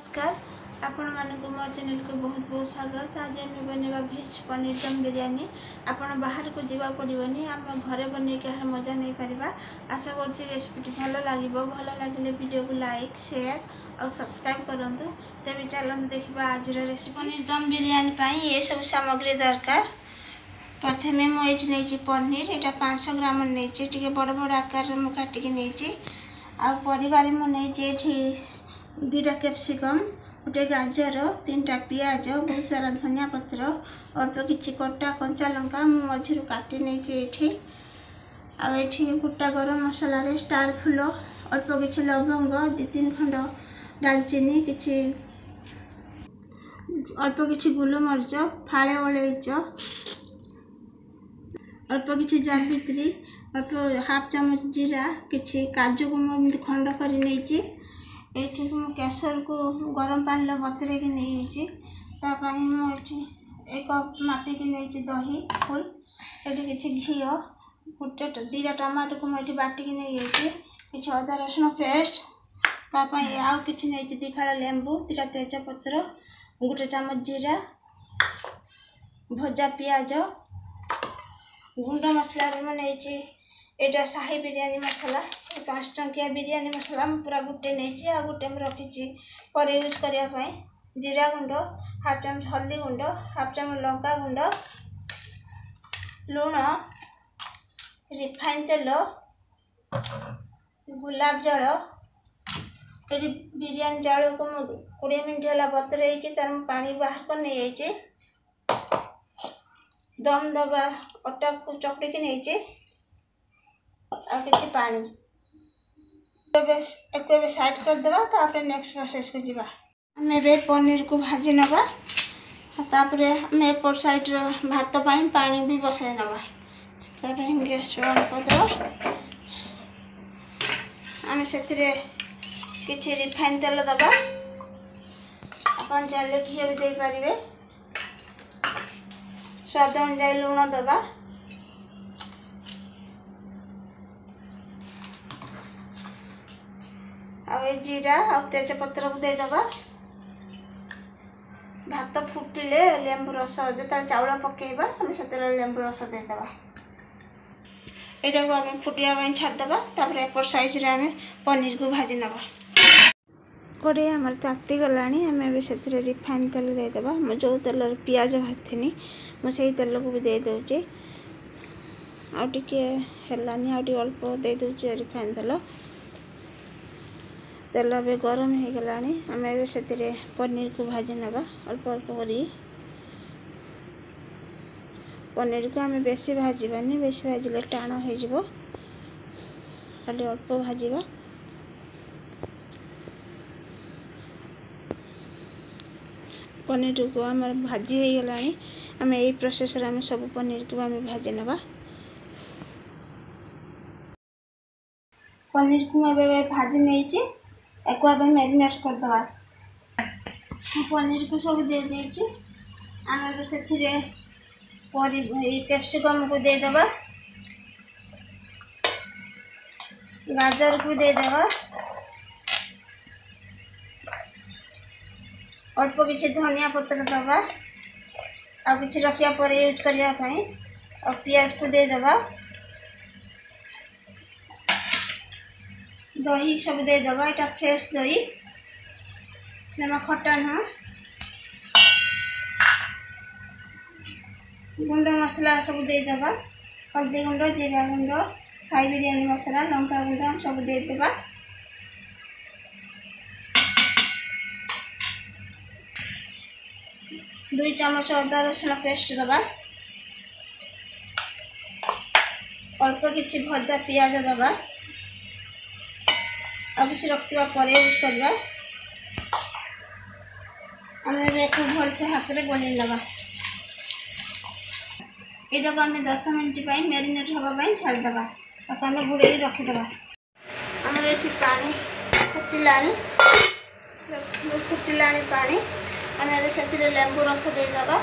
नमस्कार आपण मानक मो चैनल को बहुत बहुत स्वागत। आज आम बनवा भेज पनीर दम बिरयानी। आपण बाहर को जीवा पड़ोनी, आम घरे बन के यार मजा नहीं पारिबा। आशा कर रेसिपी भल लगे, भल लगे वीडियो को लाइक शेयर और सब्सक्राइब करंतु। तेज चलते देखा आज रेसिपी। पनीर दम बिरयानी ये सब सामग्री दरकार। प्रथमे मुझे पनीर यहाँ 500 ग्राम नहीं बड़ बड़ आकार में काटिक नहीं। आरिवार मुझे 2टा कैप्सिकम, गोटे गाजर, 3टा पियाज, बहुत सारा धनिया पत्र, अल्प किसी कटा कंचा लंका मझी काटी नहीं। आठी गोटा गरम मसला रे स्टार फूल, अल्प किसी लवंग, 2-3 खंड डालचीनी, अल्प किसी गोलमरीच, फाड़े अलैच, अल्प किसी जावित्री, अल्प हाफ चामच जीरा, किसी काजू को मुझे खंड कर नहीं। ये केसर को गरम पानी बतरे नहीं। मुझे एक मापिक नहीं दही फुल, ये कि घी, गोटे 2टा टमाटो को मुझे बाटिक नहीं। कि अदा रसुण पेस्ट, आउ कि नहीं 2 फाड़ लेंबू, 2टा तेजपत्र, गोटे चामच जीरा, भजा पियाज, गुंड मसला नहीं। यहाँ शाही बिरयानी मसला 5 टंकिया बिरयानी मसला पूरा गोटे नहीं। आ गोटे रखी पर यूज करने। जीरा गुंड, हाफ चामच हल्दी गुंड, हाफ चामच लंका गुंड, लुण, रिफाइन तेल, गुलाब जल। ये बिरयानी चाउल को 20 मिनट है बतरे तार पानी बाहर कर नहीं। दम दबा अटा को चकड़ी नहीं किसी पानी एक साइड करदेवा। तापर नेक्स्ट प्रोसेस को जीवा। आम ए पनीर को भाजी नवा। तापर आम एपट साइड भात पानी भी बसाई नवा। तापर गैस ऑन करदेवा। आम से किसी रिफाइन तेल दबा। अपन चाहिए घी भी दे पारे। स्वाद अनुसार लुण दबा। जीरा और तेजपत्र को देदबा। भात फुटिले लेंबू रस दे चाउल पकेबा। आम से लेंबू रस देदबा। यहाँ को आम फुटिया छाड़देबा। तापर एपट साइज रे आम पनीर को भाजी नवा। कड़े आमर ताती गला। आम से रिफाइन तेल देदबा। मुझे जो तेल पियाज भाजनी मुझे तेल को भी दे दूचे। आलानी अल्प दे दूचे रिफाइन तेल। तेल भी गरम हो गला। आम से पनीर को भाजी नवा अल्प अल्प कर। पनीर को आम बेसी भाजबानी, बेसी भाजिले टाण हो खाली अल्प भाजवा। पनीर को आम भाजी हो गला। आम यही प्रोसेस आम सब पनीर को आम भाजी नवा। पनीर को मैं भाजी नहीं एक मैरिनेट करदे। पनीर को सब दे देची। आम से कैप्सिकम को देदबा, गाजर को देदबा, अल्प किसी धनिया पत्र दबा। आ कि रखा पर यूज करने। और पियाज को देदबा, दही सब देदबा। यहाँ फ्रेश दही जमा खटा नुह। गुंड मसला सब देदबा। हल्दी गुंड, जीरा गुंड, शाही बिरयानी मसला, लंका गुंड सब देदबा। दुई चामच अदा रसुण पेस्ट दबा। अल्प किसी भजा पियाज दबा। आ कि रखा पर यूज करवा। आम भल से हाथ में गोल नवा। यहाँ को आम 10 मिनट मैरिनेट हाँपाई छाड़देवा। आम घोड़े रखीदे। आम ये पानी फुटिला पानी। आम से लेंबू रस देदबा।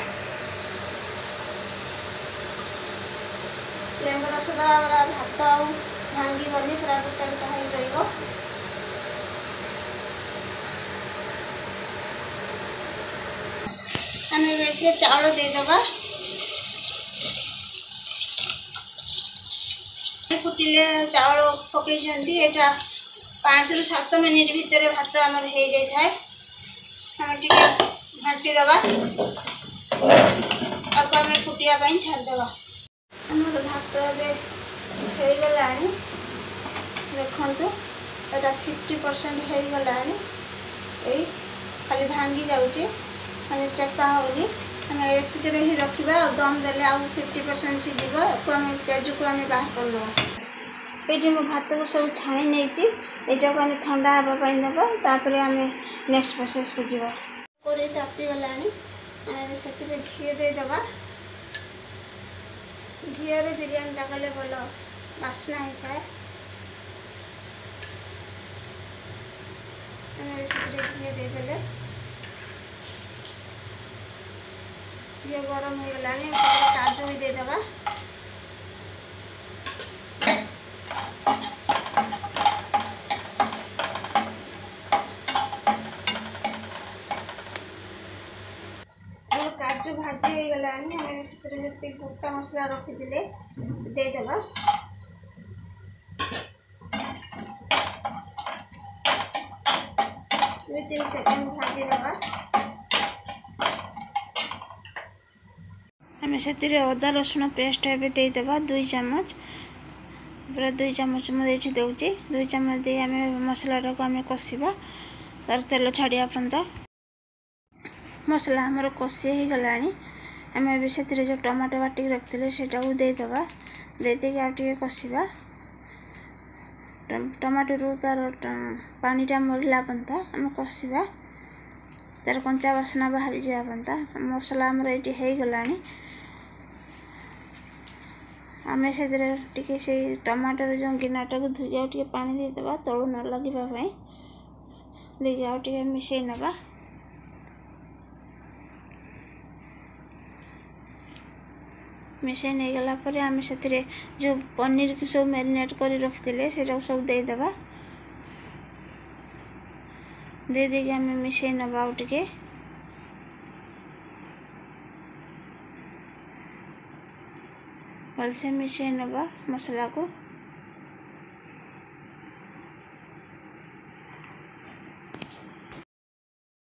लेंबू रस दबा भात भांगी पूरा गोटे रही। एथिरे चाउल दे दबा फुटिले चाउल पकई जंती एटा 5 रु 7 मिनिट भितर भात आमर हो जाए थाए हम टिके घाटी दबा अब आम फुटिया छाड़देवा आमर भात हो गला देखु एटा 50% हो गला यही खाली भांगी जाऊँचे मैंने चेपा होनी आम एतिक ही रखा दम देले आउ 50% सीझ आम पेज को आम बाहर करदे ये मो भात को सब छाणी नहीं को आम ठंडा हाँपाई देव तापर आम नेक्स्ट प्रोसेस को जीवा कोरे ताती गला से घी देदेबा घीरे बिरयानी टा कले भल बास्ना होता है घी देदेले घी गरम हो गला काजू भी देदेबा काजू भाजी हो गला से गोटा मसला रखी देदेबा 2-3 सेकंड भाजी देवा आम से अदा रसुण पेस्ट एवं देदेबा 2 चम्मच पूरा 2 चम्मच मुझे दूसरी 2 चम्मच दे आम मसला को आम कषा तार तेल छाड़ा पर्यंत मसला आमर कषि हो गला आम से जो टमाटो बाटिक रखते से देदेबा देदेक आगे कषा टमाटो तार पानीटा मरला पर्यंत आम कषा तार कंचा बासना बाहरी जावा पर्यंत मसला आमर ये हो गला आम से टमाटर जो गिनाटा को धोई आगे पानी देदेबा तलू न लगे देखिए आगे मिसई नवा मिसई नहीं गला पर आम से जो पनीर को सब मैरिनेट कर रखी से सब देदेबा देदेक आम मिसई नवा आगे भलसे मिसई नवा मसला को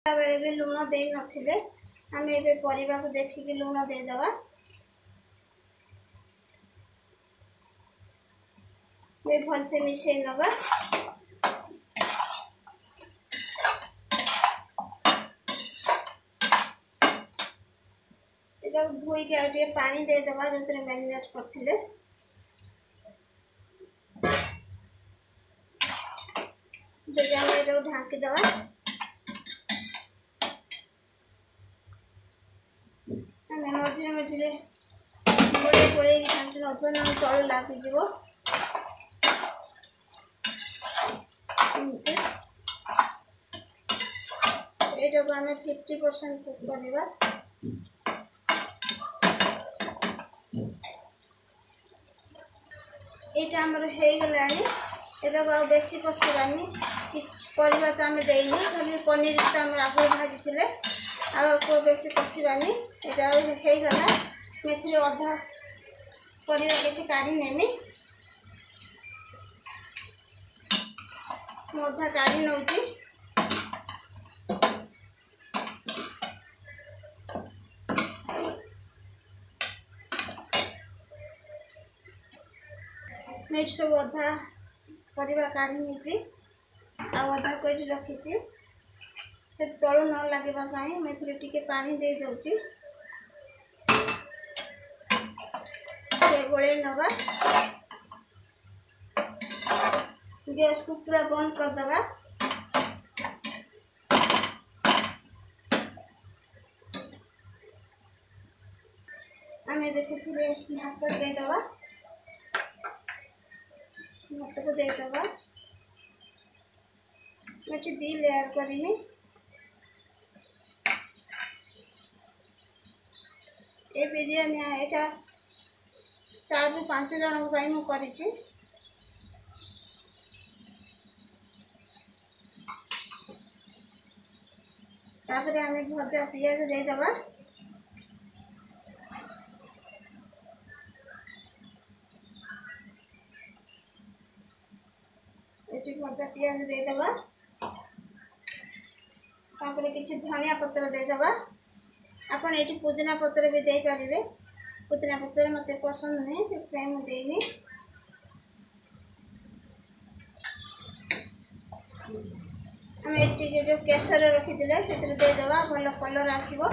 बेले भी लुण दे नथिले आम ए परिवा को देखिक लुण देदेबा भलसे मिसई नवा धोईक आगे पानी देदेबा जो मैरिनेट करथिले ढांकी देवा मझे मझे गोड़े गोड़े ढांकी न तल लगिज ये आम 50% कुक करवा यहाँ आमर हो गला ये बेसी कषानी परिवा तो आम देनी खाली पनीर तो आम आगे भाजी आपको बेसी कषानी यहाँ हो गला मेथी अधा परिवा किसी काढ़ी नेमी अधा काढ़ी नौची मेट सब अधा परिवा काढ़ी नीची आधा को रखी तलू न लगे मेथी टिके पानी दे दूची गोले नवा गैस को पूरा बंद कर दवा आम भात देदेबा भात को देदेबा मैं 2 लेयर करी ये बिरयानी यहाँ 4 ରୁ 5 जन मु करी तापर आम भजा पियाज देदेबा भजा पियाज देदेबा तापर किसी धनिया पत्र देदेबा आपन ये पुदीना पत्र भी दे पारे पुदीना पत्र मत पसंद नहीं से मुझे आम ये जो केसर रखी से देदेबा भल कलर आसो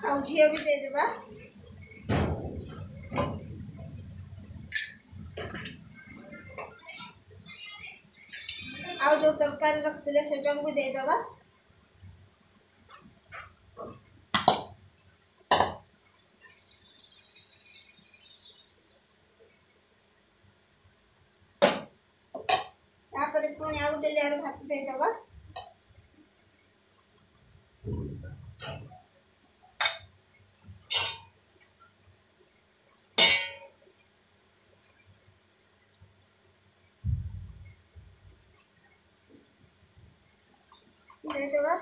आ घी भी देदेबा आ जो तरकारी रखते से भी देदेबा पुणी आ गए लेयर भात देदेबा देदेबा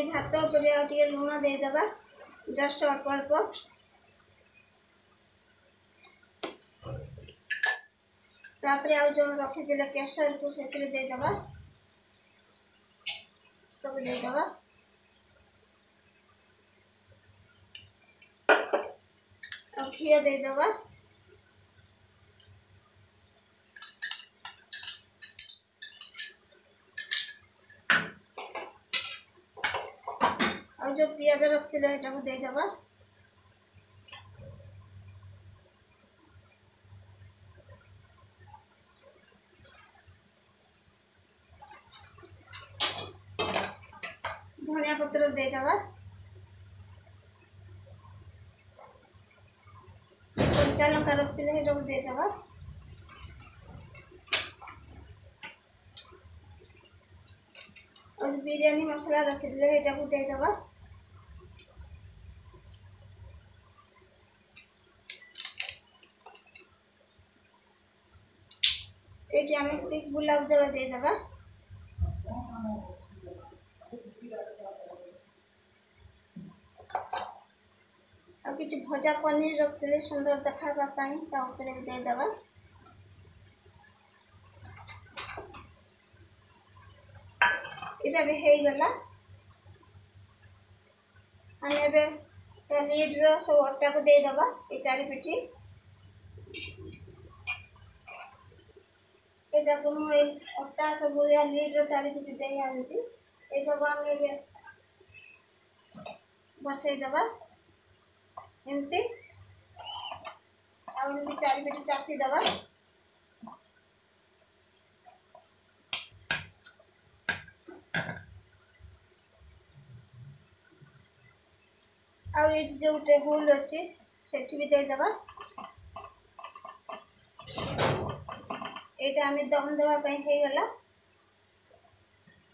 भात पर लुण देदेबा जस्ट अल्प अल्प तापर आ जो रखी केसर को से देदेबा सब देदेबा घी देदेबा और जो पियाज रखते देदेबा धनिया पत्र देदेबा कंचा लंका रखते देदेबा और बिरयानी मसला रखी देदेबा ये आम गुलाब जल देदेबा और किसी भजा पनीर रखते सुंदर देखापी भी देदेबा इटा भी हो गला आम लीड्र सब अटा को देदेबा ये चारिपिटी यहाँ को मुझे अटा सब लीड्र चारिपिटी दे आनी यहाँ को आम बसईदेबा एमती आमती चारिपिटी चापिदेबा आ जो टेबुल अच्छी सेठी भी देदेबा यहाँ आम दम देवाई होगला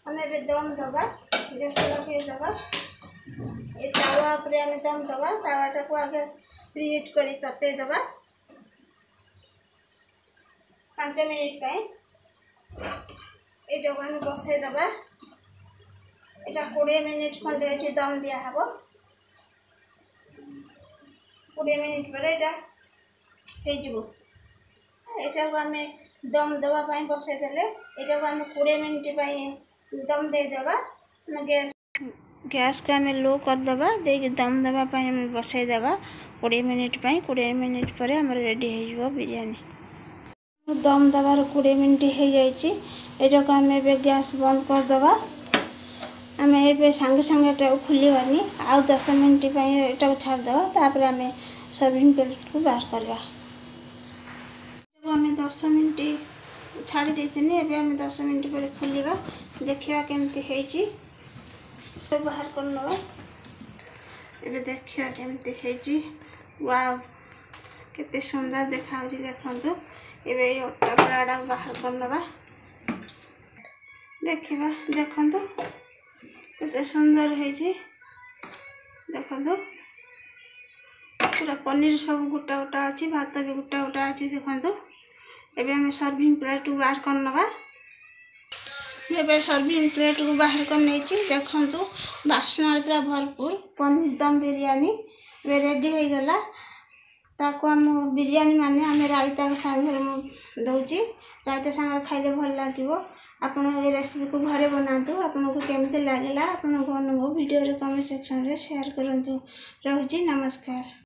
आम दम दबा गैस रखीदेबा ये तावा पर आम दम दबा तावाटा को आगे प्रीहीट कर ततेदेबा 5 मिनिट यहाँ को आम बसईदेबा यहाँ 20 मिनिट खंडे ये दम दिहब 20 मिनिट पर यहाँ को आम दम देवाई बसईदे यहाँ को आम 20 मिनिट दम देदेबा गैस को आम लो करदेबा देख दम देवाई आम बसईदेबा 20 मिनिट 20 मिनिट पर आम रेडी हो बिरयानी दम देवार 20 मिनिट हो जाए यहाँ को आम गैस बंद करदेबा आम ए सांगे सांगे खोलवानी आउ 10 मिनिट यहाँ छाड़देबा तापर आम सर्विंग प्लेट को बाहर करवा आम 10 मिनिट छाड़ी देते आम 10 मिनिट पर खोलवा देखा केमती सब बाहर कर नवा ये देखा केमती वाव केते सुंदर देखा देखु ये अटा बड़ा बाहर कर नवा देखा देखु केते सुंदर देखु पूरा पनीर सब गोटा गोटा अच्छी भात भी गोटा गोटा अच्छी देखो। एबे हम सर्विंग प्लेट को बाहर कर नवा। एबे सर्विंग प्लेट को बाहर कर नहीं देखो बास्ना पूरा भरपूर पनीर दम बिरयानी रेडी हो गला। ताको हम बिरयानी माने आम रायता सागर दौची रायता सागर खाइले भल लगे। आपण रेसिपी को घरे बनातु। आपको केमती लगे आपन अनुभव वीडियो कमेंट सेक्शन रे शेयर करंतु। रहुची नमस्कार।